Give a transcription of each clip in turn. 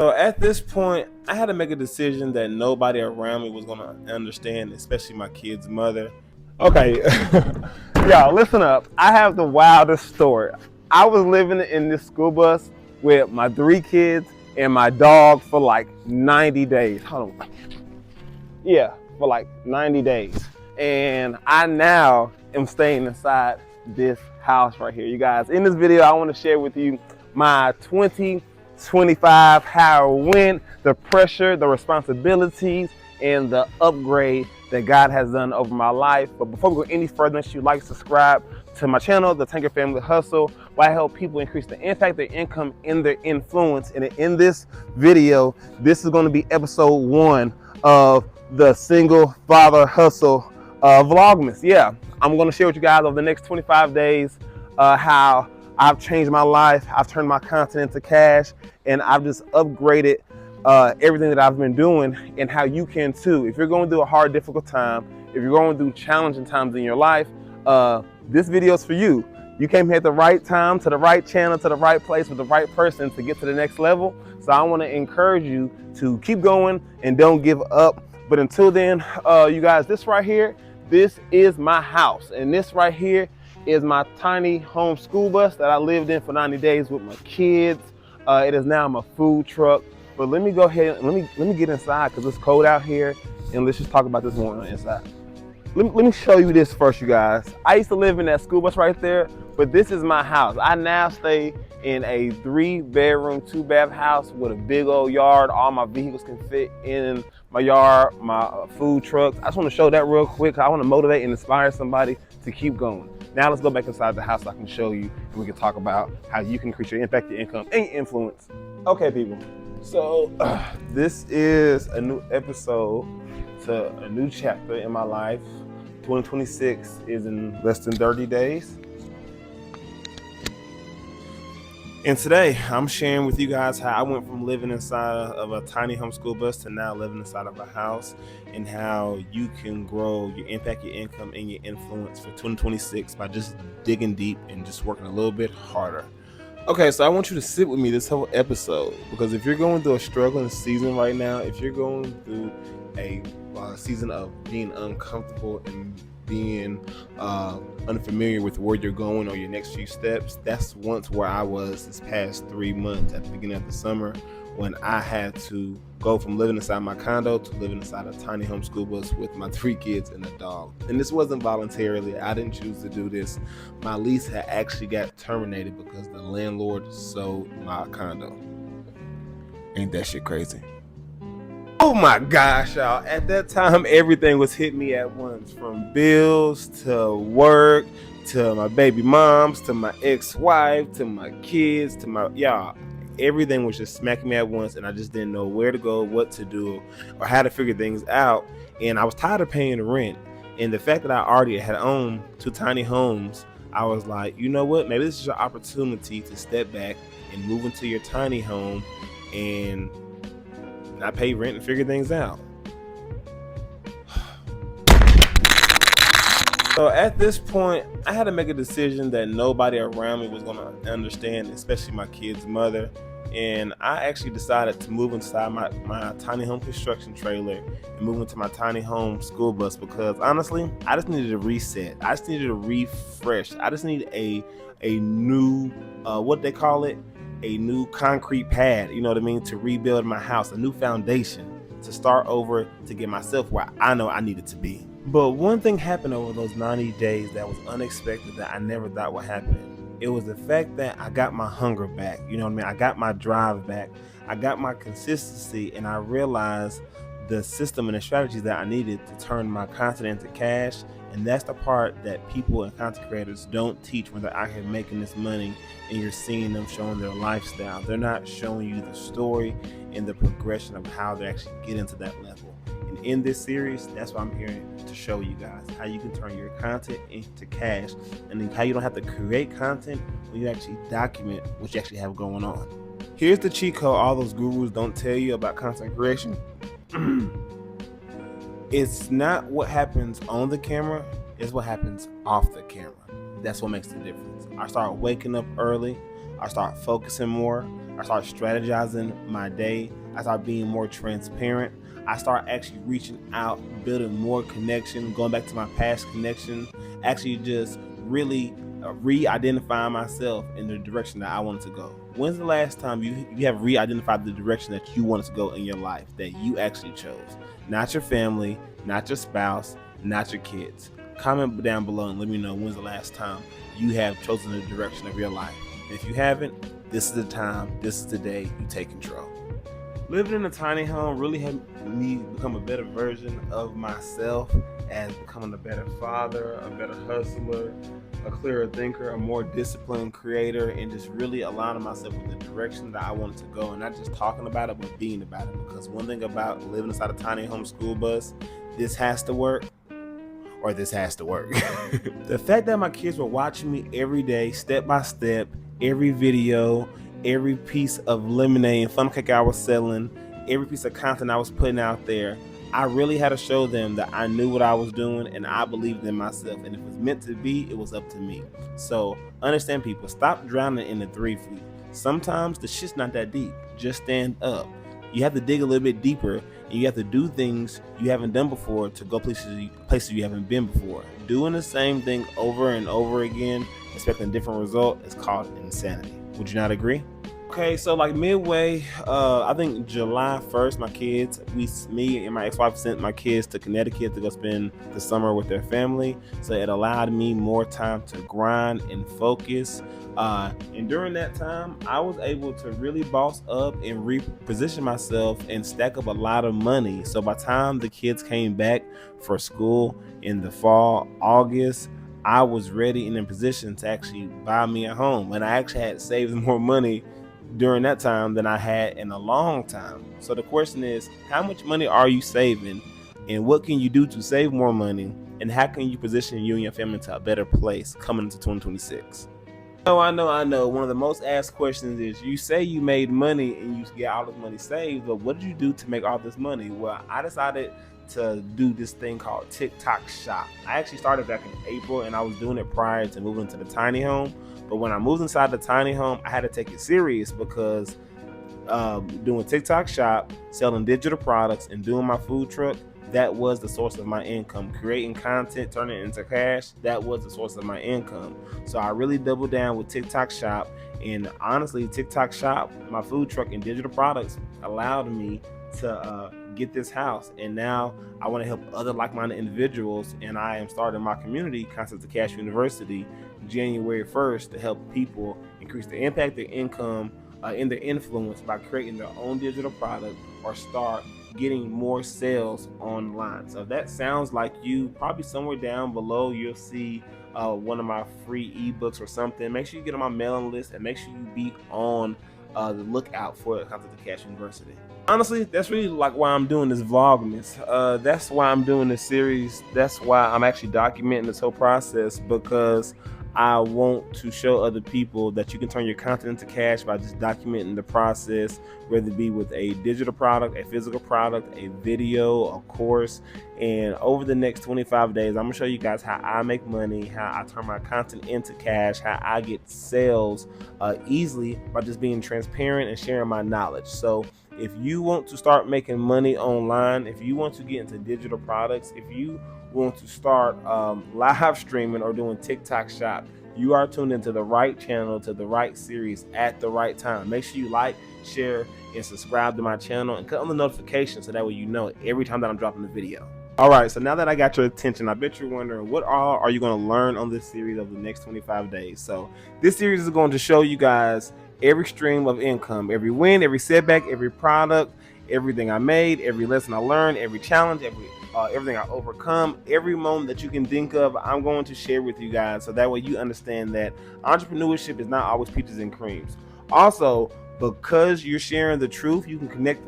So at this point, I had to make a decision that nobody around me was going to understand, especially my kid's mother. Okay, y'all, listen up. I have the wildest story. I was living in this school bus with my 3 kids and my dog for like 90 days. Hold on. Yeah, for like 90 days. And I now am staying inside this house right here. You guys, in this video, I want to share with you my 2025, how it went, the pressure, the responsibilities, and the upgrade that God has done over my life. But before we go any further, make sure you like, subscribe to my channel, The Tanker Family Hustle, where I help people increase their impact, their income, and their influence. And in this video, this is going to be episode 1 of the Single Father Hustle Vlogmas. Yeah, I'm going to share with you guys over the next 25 days how I've changed my life. I've turned my content into cash, and I've just upgraded everything that I've been doing, and how you can too. If you're going through a hard, difficult time, if you're going through challenging times in your life, this video is for you. You came here at the right time, to the right channel, to the right place with the right person to get to the next level. So I want to encourage you to keep going and don't give up. But until then, you guys, this right here, this is my house. And this right here is my tiny home school bus that I lived in for 90 days with my kids. It is now my food truck. But let me go ahead and let me get inside, because it's cold out here, and let's just talk about this more on the inside. Let me show you this first, you guys. I used to live in that school bus right there, but this is my house. I now stay in a 3-bedroom, 2-bath house with a big old yard. All my vehicles can fit in my yard, my food trucks. I just want to show that real quick. I want to motivate and inspire somebody to keep going. Now let's go back inside the house so I can show you, and we can talk about how you can increase your impact, your income, and your influence. Okay, people. So this is a new episode to a new chapter in my life. 2026 is in less than 30 days. And today I'm sharing with you guys how I went from living inside of a tiny home school bus to now living inside of a house, and how you can grow your impact, your income, and your influence for 2026 by just digging deep and just working a little bit harder. Okay, so I want you to sit with me this whole episode, because if you're going through a struggling season right now, if you're going through a season of being uncomfortable and being unfamiliar with where you're going or your next few steps, that's once where I was this past 3 months at the beginning of the summer, when I had to go from living inside my condo to living inside a tiny home school bus with my 3 kids and a dog. And this wasn't voluntarily. I didn't choose to do this. My lease had actually got terminated because the landlord sold my condo. Ain't that shit crazy? Oh my gosh, y'all. At that time, everything was hitting me at once, from bills to work to my baby moms to my ex-wife to my kids to my, y'all. Everything was just smacking me at once, and I just didn't know where to go, what to do, or how to figure things out. And I was tired of paying the rent. And the fact that I already had owned 2 tiny homes, I was like, you know what? Maybe this is your opportunity to step back and move into your tiny home and not pay rent and figure things out. So at this point, I had to make a decision that nobody around me was going to understand, especially my kid's mother. And I actually decided to move inside my tiny home construction trailer and move into my tiny home school bus, because honestly, I just needed a reset. I just needed a refresh. I just need a new, what they call it, a new concrete pad, you know what I mean, to rebuild my house, a new foundation, to start over, to get myself where I know I needed to be. But one thing happened over those 90 days that was unexpected, that I never thought would happen. It was the fact that I got my hunger back. You know what I mean? I got my drive back. I got my consistency, and I realized the system and the strategies that I needed to turn my content into cash. And that's the part that people and content creators don't teach when they're out here making this money and you're seeing them showing their lifestyle. They're not showing you the story and the progression of how they actually get into that level. And in this series, that's what I'm here to show you guys, how you can turn your content into cash, and then how you don't have to create content when you actually document what you actually have going on. Here's the cheat code all those gurus don't tell you about content creation. It's not what happens on the camera, it's what happens off the camera. That's what makes the difference. I start waking up early. I start focusing more. I start strategizing my day. I start being more transparent. I start actually reaching out, building more connection, going back to my past connection, actually just really re-identifying myself in the direction that I wanted to go. When's the last time you have re-identified the direction that you wanted to go in your life, that you actually chose? Not your family, not your spouse, not your kids. Comment down below and let me know when's the last time you have chosen the direction of your life. And if you haven't, this is the time, this is the day you take control. Living in a tiny home really helped me become a better version of myself, as becoming a better father, a better hustler, a clearer thinker, a more disciplined creator, and just really aligning myself with the direction that I wanted to go, and not just talking about it, but being about it. Because one thing about living inside a tiny home school bus, this has to work, or this has to work. The fact that my kids were watching me every day, step by step, every video, every piece of lemonade and funnel cake I was selling, every piece of content I was putting out there, I really had to show them that I knew what I was doing and I believed in myself. And if it was meant to be, it was up to me. So understand, people, stop drowning in the 3 feet. Sometimes the shit's not that deep. Just stand up. You have to dig a little bit deeper, and you have to do things you haven't done before to go places you haven't been before. Doing the same thing over and over again, expecting a different result, is called insanity. Would you not agree? Okay, so like midway, I think July 1st, me and my ex-wife sent my kids to Connecticut to go spend the summer with their family. So it allowed me more time to grind and focus. And during that time, I was able to really boss up and reposition myself and stack up a lot of money. So by the time the kids came back for school in the fall, August, I was ready and in position to actually buy me a home. And I actually had saved more money during that time than I had in a long time. So the question is, how much money are you saving, and what can you do to save more money, and how can you position you and your family to a better place coming into 2026? I know. One of the most asked questions is, you say you made money and you get all this money saved, but what did you do to make all this money? Well, I decided to do this thing called TikTok Shop. I actually started back in April, and I was doing it prior to moving to the tiny home. But when I moved inside the tiny home, I had to take it serious, because doing TikTok Shop, selling digital products, and doing my food truck, that was the source of my income. Creating content, turning it into cash, that was the source of my income. So I really doubled down with TikTok Shop. And honestly, TikTok Shop, my food truck, and digital products allowed me to get this house. And now I want to help other like-minded individuals, and I am starting my community, Concepts of Cash University, January 1st, to help people increase their impact, their income, and their influence by creating their own digital product, or start getting more sales online. So if that sounds like you, probably somewhere down below you'll see one of my free ebooks or something. Make sure you get on my mailing list, and make sure you be on the lookout for the Concepts of Cash University. Honestly, that's really like why I'm doing this Vlogmas. That's why I'm doing this series. That's why I'm actually documenting this whole process, because I want to show other people that you can turn your content into cash by just documenting the process, whether it be with a digital product, a physical product, a video, a course. And over the next 25 days, I'm gonna show you guys how I make money, how I turn my content into cash, how I get sales easily by just being transparent and sharing my knowledge. So if you want to start making money online, if you want to get into digital products, if you want to start live streaming or doing TikTok Shop, you are tuned into the right channel, to the right series at the right time. Make sure you like, share, and subscribe to my channel, and click on the notification so that way you know every time that I'm dropping a video. All right, so now that I got your attention, I bet you're wondering, what all are you going to learn on this series over the next 25 days? So this series is going to show you guys every stream of income, every win, every setback, every product, everything I made, every lesson I learned, every challenge, everything I overcome, every moment that you can think of, I'm going to share with you guys, so that way you understand that entrepreneurship is not always peaches and creams. Also, because you're sharing the truth, you can connect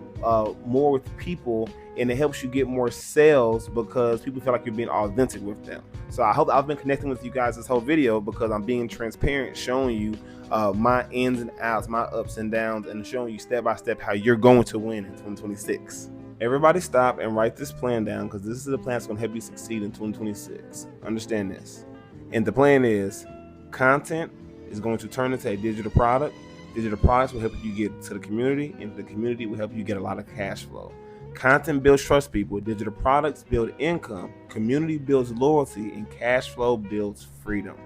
more with people, and it helps you get more sales because people feel like you're being authentic with them. So I hope I've been connecting with you guys this whole video, because I'm being transparent, showing you my ins and outs, my ups and downs, and showing you step by step how you're going to win in 2026. Everybody stop and write this plan down, because this is the plan that's going to help you succeed in 2026. Understand this. And the plan is, content is going to turn into a digital product. Digital products will help you get to the community, and the community will help you get a lot of cash flow. Content builds trust people, digital products build income, community builds loyalty, and cash flow builds freedom.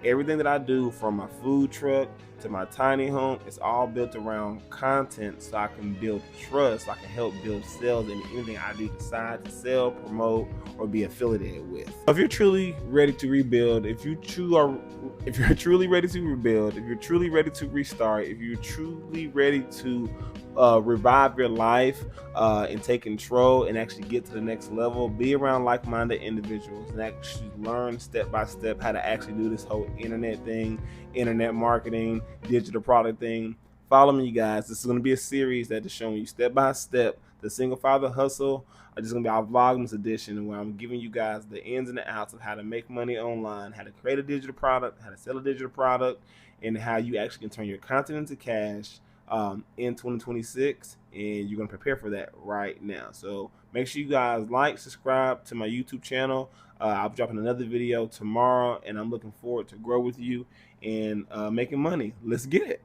Everything that I do, from my food truck to my tiny home, it's all built around content, so I can build trust, so I can help build sales in anything I do decide to sell, promote, or be affiliated with. If you're truly ready to rebuild, if you're truly ready to rebuild, if you're truly ready to restart, if you're truly ready to revive your life and take control and actually get to the next level, be around like-minded individuals and actually learn step by step how to actually do this whole internet thing, internet marketing, digital product thing. Follow me, you guys. This is going to be a series that is showing you step by step the single father hustle. This is going to be our Vlogmas edition, where I'm giving you guys the ins and the outs of how to make money online, how to create a digital product, how to sell a digital product, and how you actually can turn your content into cash in 2026, and you're going to prepare for that right now. So make sure you guys like, subscribe to my YouTube channel. I'll be dropping another video tomorrow, and I'm looking forward to grow with you and making money. Let's get it.